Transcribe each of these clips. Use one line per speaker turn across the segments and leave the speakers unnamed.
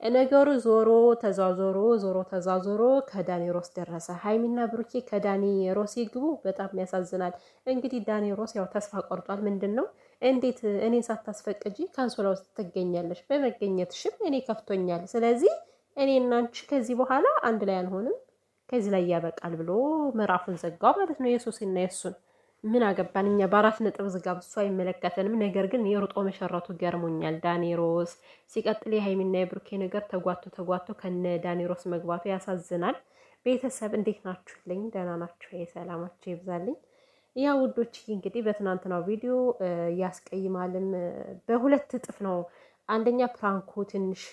ነገሩ ዞሮ ተዛዞሮ ከዳኒ ሮስ ደረሰ። ሀይሚና ብሩኬ ከዳኒ ሮስ ይግቡ። በጣም ያሳዝናል። እንግዲህ ዳኒ ሮስ ያው ተስፋ ቆርጧል። ምንድን ነው እንዴት እኔን ሳታስፈቅጂ ካንሶላ ውስጥ ትገኛለሽ? በመገኘትሽም እኔ ከፍቶኛል። ስለዚህ እኔ እና አንቺ ከዚህ በኋላ አንድ ላይ አንሆንም፣ ከዚህ ላይ ያበቃል ብሎ ምዕራፉን ዘጋው ማለት ነው። የሱሲና የሱን ምን አገባን እኛ በአራት ነጥብ ዝጋብ፣ እሱ አይመለከተንም። ነገር ግን የሩጦ መሸረቱ ገርሞኛል ዳኒሮስ። ሲቀጥል የሀይሚና የብሩኬ ነገር ተጓቶ ከነ ዳኒሮስ መግባቱ ያሳዝናል። ቤተሰብ እንዴት ናችሁልኝ? ደህና ናችሁ? የሰላማችሁ ይብዛልኝ። ያ ውዶች እንግዲህ በትናንትናው ቪዲዮ ያስቀይማልም በሁለት እጥፍ ነው። አንደኛ ፕራንኩ ትንሽ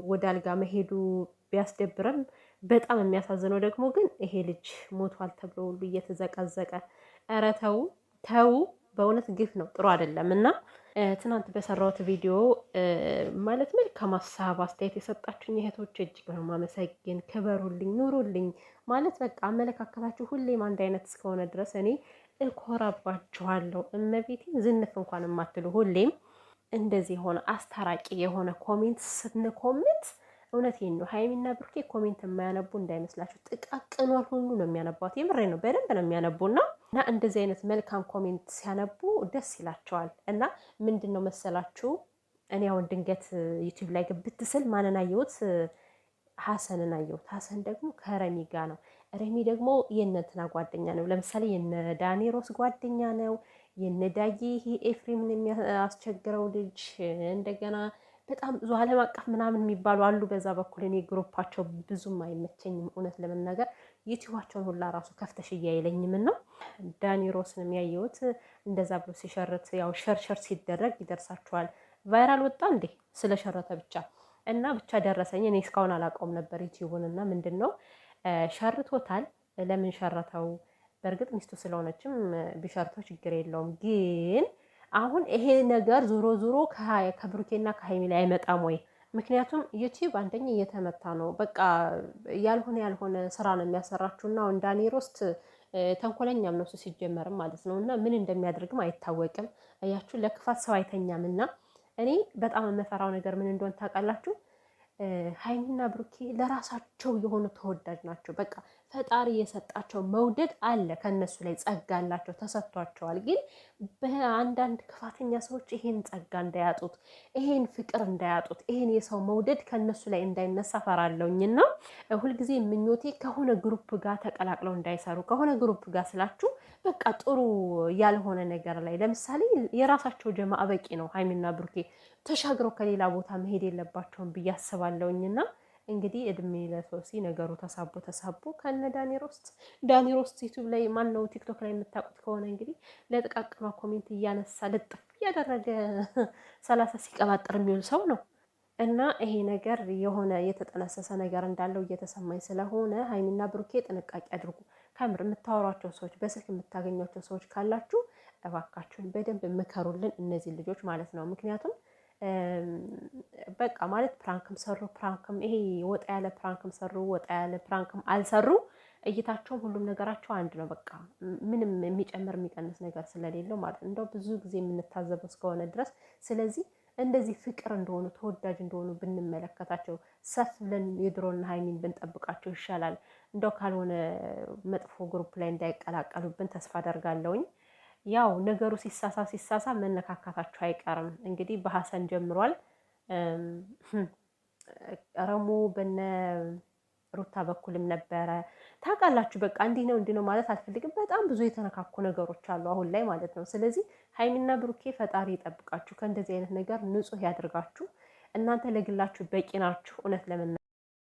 ወደ አልጋ መሄዱ ቢያስደብርም በጣም የሚያሳዝነው ደግሞ ግን ይሄ ልጅ ሞቷል ተብሎ ሁሉ እየተዘቀዘቀ፣ ኧረ ተው በእውነት ግፍ ነው፣ ጥሩ አይደለም። እና ትናንት በሰራሁት ቪዲዮ ማለት መልካም ሀሳብ አስተያየት የሰጣችሁኝ እህቶች እጅግ ነው ማመሰግን። ክበሩልኝ፣ ኑሩልኝ። ማለት በቃ አመለካከታችሁ ሁሌም አንድ አይነት እስከሆነ ድረስ እኔ እኮራባችኋለሁ። እመቤቴን ዝንፍ እንኳን የማትሉ ሁሌም እንደዚህ የሆነ አስታራቂ የሆነ ኮሜንት ስትንኮምት እውነቴን ነው። ሀይሚና ብሩኬ ኮሜንት የማያነቡ እንዳይመስላችሁ፣ ጥቃቅኗል ሁሉ ነው የሚያነቧት። የምሬ ነው፣ በደንብ ነው የሚያነቡና እንደዚህ አይነት መልካም ኮሜንት ሲያነቡ ደስ ይላቸዋል። እና ምንድን ነው መሰላችሁ እኔ አሁን ድንገት ዩቲዩብ ላይ ግብት ስል ማንን አየሁት? ሀሰንን አየሁት። ሀሰን ደግሞ ከረሚ ጋር ነው። ረሚ ደግሞ የእነንትና ጓደኛ ነው። ለምሳሌ የነ ዳኒ ሮስ ጓደኛ ነው። የነ ዳጊ ኤፍሬምን የሚያስቸግረው ልጅ እንደገና በጣም ብዙ ዓለም አቀፍ ምናምን የሚባሉ አሉ። በዛ በኩል እኔ ግሩፓቸው ብዙም አይመቸኝም እውነት ለመናገር ዩቲዩባቸውን ሁላ ራሱ ከፍተሽ እያይለኝም ነው። ዳኒ ሮስን የሚያየሁት እንደዛ ብሎ ሲሸርት ያው ሸርሸር ሲደረግ ይደርሳችኋል። ቫይራል ወጣ እንዴ ስለሸረተ ብቻ እና ብቻ ደረሰኝ። እኔ እስካሁን አላውቀውም ነበር ዩቲዩቡን እና ምንድን ነው ሸርቶታል። ለምን ሸረተው? በእርግጥ ሚስቱ ስለሆነችም ቢሸርተው ችግር የለውም ግን አሁን ይሄ ነገር ዞሮ ከብሩኬና ከሀይሚ ላይ አይመጣም ወይ? ምክንያቱም ዩቲዩብ አንደኛ እየተመታ ነው። በቃ ያልሆነ ስራ ነው የሚያሰራችሁና አሁን ዳኒ ሮስት ተንኮለኛም ነው ሲጀመርም ማለት ነው። እና ምን እንደሚያደርግም አይታወቅም። አያችሁ ለክፋት ሰው አይተኛም። እና እኔ በጣም የምፈራው ነገር ምን እንደሆነ ታውቃላችሁ? ሀይሚና ብሩኬ ለራሳቸው የሆኑ ተወዳጅ ናቸው። በቃ ፈጣሪ የሰጣቸው መውደድ አለ ከነሱ ላይ ጸጋ አላቸው፣ ተሰጥቷቸዋል። ግን በአንዳንድ ክፋተኛ ሰዎች ይሄን ጸጋ እንዳያጡት፣ ይሄን ፍቅር እንዳያጡት፣ ይሄን የሰው መውደድ ከነሱ ላይ እንዳይነሳ ፈራለሁኝና ሁልጊዜ ምኞቴ ከሆነ ግሩፕ ጋር ተቀላቅለው እንዳይሰሩ። ከሆነ ግሩፕ ጋር ስላችሁ በቃ ጥሩ ያልሆነ ነገር ላይ ለምሳሌ የራሳቸው ጀማዓ በቂ ነው። ሀይሚና ብሩኬ ተሻግረው ከሌላ ቦታ መሄድ የለባቸውም ብዬ አስባለሁኝና እንግዲህ እድሜ ለሶሲ ነገሩ ተሳቦ ከነ ዳኒ ሮስት ዩቲዩብ ላይ ማን ነው ቲክቶክ ላይ የምታውቁት ከሆነ እንግዲህ ለጥቃቅኗ ኮሜንት እያነሳ ልጥፍ እያደረገ 30 ሲቀባጥር የሚውል ሰው ነው። እና ይሄ ነገር የሆነ የተጠነሰሰ ነገር እንዳለው እየተሰማኝ ስለሆነ ሀይሚና ብሩኬ ጥንቃቄ አድርጉ። ከምር የምታወሯቸው ሰዎች፣ በስልክ የምታገኟቸው ሰዎች ካላችሁ እባካችሁን በደንብ ምከሩልን እነዚህ ልጆች ማለት ነው። ምክንያቱም በቃ ማለት ፕራንክም ሰሩ ፕራንክም ይሄ ወጣ ያለ ፕራንክም ሰሩ ወጣ ያለ ፕራንክም አልሰሩ እይታቸውም ሁሉም ነገራቸው አንድ ነው። በቃ ምንም የሚጨምር የሚቀንስ ነገር ስለሌለው ማለት ነው። እንደው ብዙ ጊዜ የምንታዘበው እስከሆነ ድረስ ስለዚህ እንደዚህ ፍቅር እንደሆኑ ተወዳጅ እንደሆኑ ብንመለከታቸው ሰፍ ብለን የድሮና ሀይሚን ብንጠብቃቸው ይሻላል። እንደው ካልሆነ መጥፎ ግሩፕ ላይ እንዳይቀላቀሉብን ተስፋ አደርጋለሁኝ። ያው ነገሩ ሲሳሳ መነካካታቸው አይቀርም። እንግዲህ በሀሰን ጀምሯል። ረሙ በነ ሩታ በኩልም ነበረ። ታውቃላችሁ በቃ እንዲህ ነው ማለት አልፈልግም። በጣም ብዙ የተነካኩ ነገሮች አሉ አሁን ላይ ማለት ነው። ስለዚህ ሀይሚና ብሩኬ ፈጣሪ ይጠብቃችሁ፣ ከእንደዚህ አይነት ነገር ንጹህ ያድርጋችሁ። እናንተ ለግላችሁ በቂ ናችሁ እውነት ለምን